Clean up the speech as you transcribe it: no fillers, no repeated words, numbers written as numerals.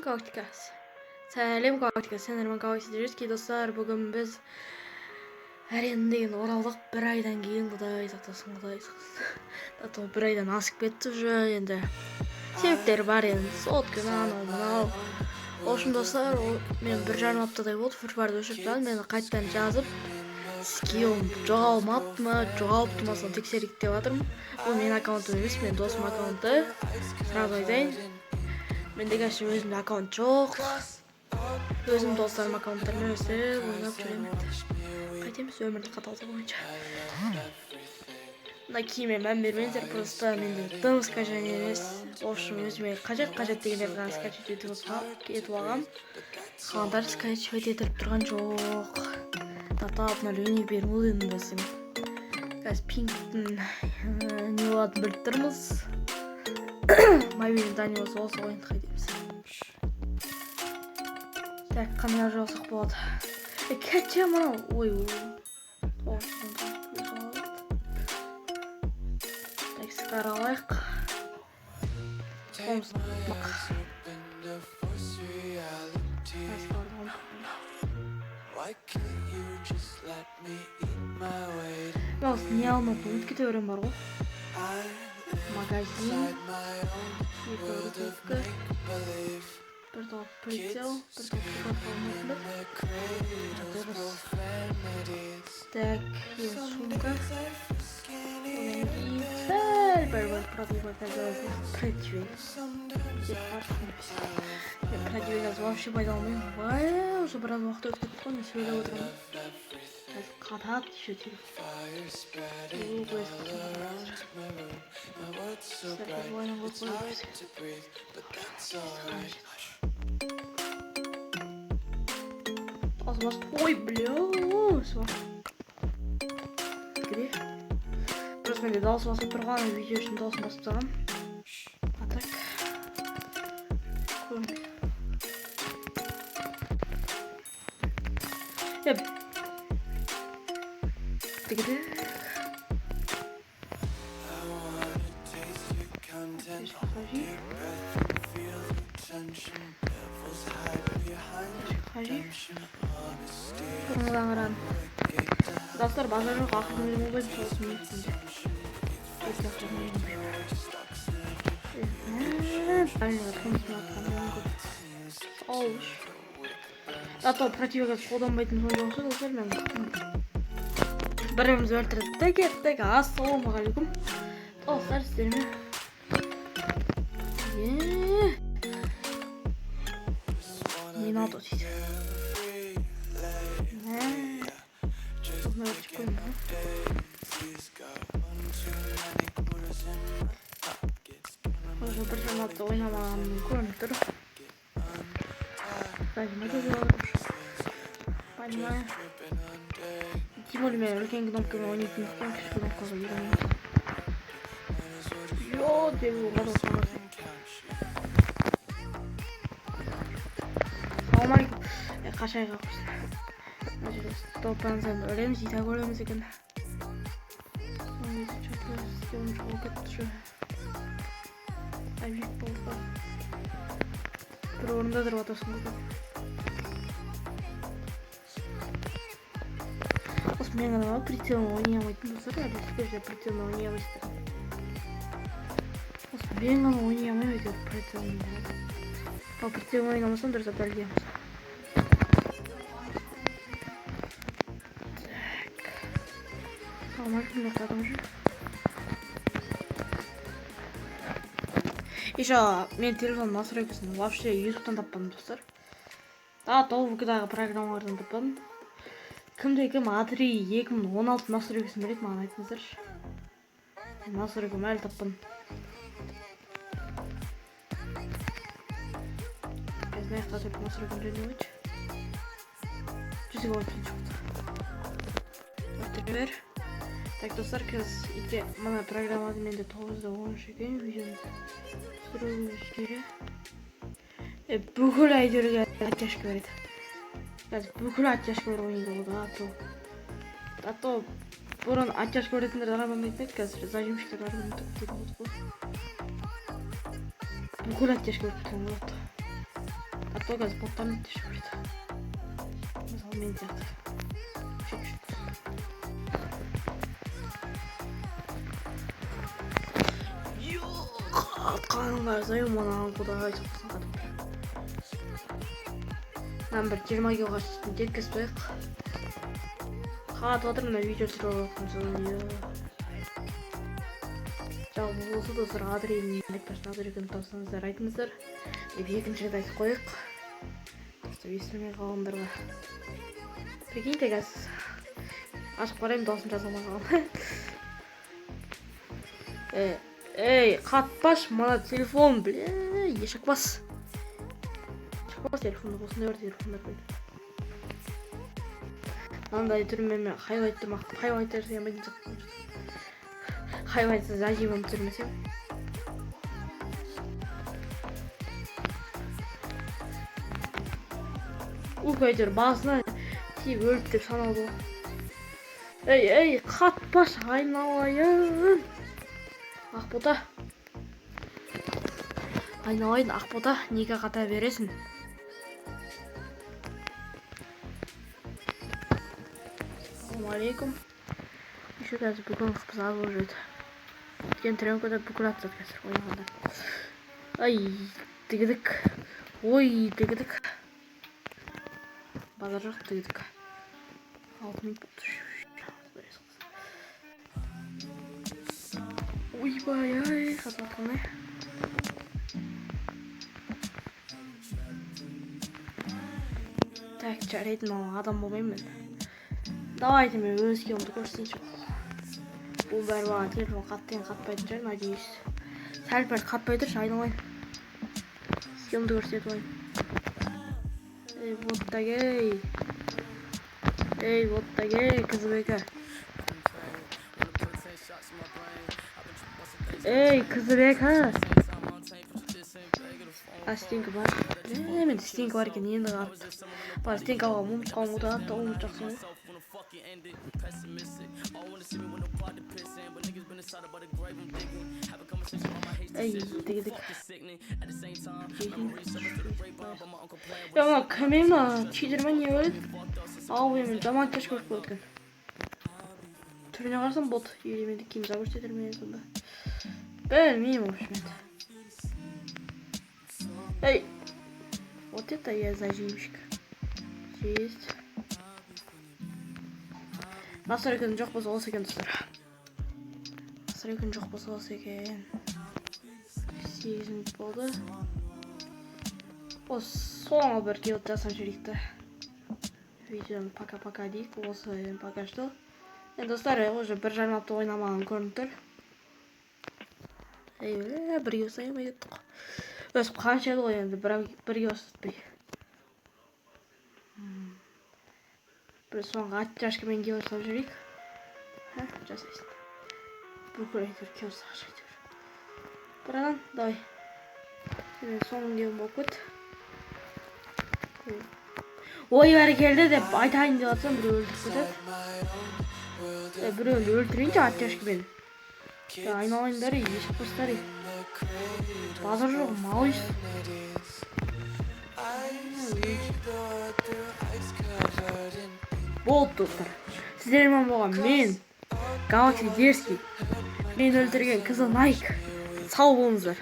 Galacticas. Сәлем Galacticas, сәлем Galacticas. Достар, бүгін біз әрендеген оралдық. Bir айдан кейін құдай сақтасын. Тато бір айдан асып кетті уже енді. Себептері бар енді. Сот күні анау мынау. Олшын достар, мен 1,5 аптадай болды. Фурфарды өшіріп тастадым. Мені қайттан жазып, скиллым жоғалмапты ма, жоғалыпты ма соны тексерейік деп жатырмын. Бұл менің аккаунтым емес, менің досым аккаунты. Сразу айтайын. Менде қазір өзімде аккаунт жоқ. Өзім достарым аккаунттармен өздері ойнап жүремін. Қайтеміз өмірлік қаталдығы бойынша. Мына киімге мән бермеңіздер, просто менде дым-скачать емес. В общем, өзіме қажет дегендерді ғана скачать етіп алғам. Қалғандарды скачать етіп тұрған жоқ. Тата обновление бермудым десем. Қазір пингтің не болатынын біліп тұрмыз. Мобильный Данилос осы ойынды қайтеміз. Так, қандай жасық болады. Кәтче мынау. Ой. Так, сықар алайық. Не алмады, өтке төрем бар ғой. Магазин. Bir top прицел, bir top platformda. Так, сумка. Бір продвигать продвиг. Я продвигать вообще пайдаланбаймын. Уже біраз уақыт өтіп кетті ғой, мен сөйлеп отырмын. Қатады еще телефон. Ой, бля, где? Просто менде дауыс басып тұрған, видео үшін дауыс басып тұрған. А так. Көрінбей. Где? Бұрынғыдан Достар, базар жоқ, ақырын өлім болбайды, соғысын өттінде. Зато противогаз қолданбайтын соң жоқшы, достар, мен біріміз өлтірді кеттік. Ассалаумағалейкум. Достар, сіздерме мен ауто дейді. Уже бір жаматты ойнамағанын көрініп тұр. Понимаю. Тем более мен үлкен кнопкамен ойнайтындықтан кіші кнопкаға үйренемін. Деп олғады санасы. Саламалейкум. Қашайға қойсын. Топанзан өлеміз, итак өлеміз екен. Соңғы что-то сделаем, что кетті. Объект болды. Бір орында тұрып атасың ғой. Осы мен ғана прицелмен ойнай алмайтын достар, әлі теперь де прицелмен ойнай алмайсыздар. Осы мен ғана ойнай алмаймын өйтіп прицелмен. Ал прицелмен ойнамасам дұрыс аталгенбіз. Можно продолжить. Еще мен телефон настройкасын вообще ютубтан таппадым достар. Толбукидағы программалардан таппадым. Кім A3 2016 настройкасын біледі, маған айтыңыздаршы. Настройкам әлі таппадым. Қазір аяқта только настройкам біледі өйт. Жүзігі өткен жоқты. Өттір. Так, достар, қазір мына программады менде 9-10 екен, видеоны түсіру жері. Бүкіл айдерге оттяжка береді. Қазір бүкіл оттяжкалар ойнайды болды, ато бұрын оттяжка беретіндер ғана білмейтін еді, қазір зажимщиктер арғын түк деген болды ғой. Бүкіл оттяжка беріп тұрған болады. Сол қазір боттан өте жүреді. Мысалы мен сияқты. Атқаныңдар зайым маған құдай соқсын қатып. Мен бір 20 килоға үстін жеткізіп қояйық. Қатып отыр мына видео түсіріп жатқан соң. Жалпы болса достар адресін айтпасын адресін тапсаңыздар айтыңыздар. Екінші рет айтып қояйық. Достар естілмей қалғандарға. Прикиньте қазір. Ашып қараймын дауысым жазылмай қалған. Эй, қатпаш, мана телефон, бля, ешекбас. Ешекбас телефонды, осындай бар телефондар бөлді. Мынандай түрмен мен хайлайт тұрмақты, хайлайттар деген бәден жаққан жүрді. Хайлайтсыз әжеймін түсірмесем. Әйтеуір басына тиіп өлді деп саналды. Эй, қатпаш, айналайын. Ақбота. Айналайын, Ақбота, неге қата бересің? Ассалаумалейкум. Еще қазір бүгін қыз алып жүреді. Өткен тренкада бүкіл атсат қазір ойнағанда. Ай, дігідік. Ой, дігідік. Базар жоқ дігідік. 6 минут болды. Ойбай-ай, қатып атқанай. Так, жарайды, маған адам болмаймын мен. Давайте мен өз кемді көрсетейінші. Бұл бәрі маған телефон қаттен қатпайды жүр, надеюсь. Сәл-пәл қатпай тұршы, айналайын. Кемді көрсетіп ойын. Эй, боттагей. Эй, боттагей, қызбекі. Эй, қызбекі. Стенка бар. Мен стенка бар екен, енді қатты. Бар стенкаға ұмытқан ұмытады, ұмыт жақсы ғой. Эй, дегедік. Я мына кәмем ба, чидерма не өлді? Ау, мен жаман кеш көріп өткен. Түріне қарсам бот, елеменді кем загөрсетер мен сонда. Білмеймін, в общем-то. Эй, вот это я зажимщик. Есть. Настройканы жоқ болса осы екен достар. Настройканы жоқ болса осы екен. 8 минут болды. Осы соңғы бір келіп жасап жүрейікті. Видеоны пока-пока дейік. Осы пока что. Енді достар, уже бір жарым апта ойнамаған көрініп тұр. Ей, бірге ұсайымай кеттік. Өсіп қанша еді ғой енді бірге ұсытпай. Бір соңғы ат жашкамен кеу ұстап жүрейік. Жасайсын. Бүкіл әйтеуір кеу ұстап жүрейік. Бірадан, давай. Мен соңын кеуім болып кет. Ой, бәрі келді деп айтайын деп атсам, бір өлдіп кетеді. Бір өлтірейінші ат жашкамен. Айналайындары, ешіп бастары. Базар жоқ, мал еш. Болды достар. Сіздермен болған мен, Galaxy Дерзкий. Мен өлтірген қызыл Найк. Сау болыңыздар.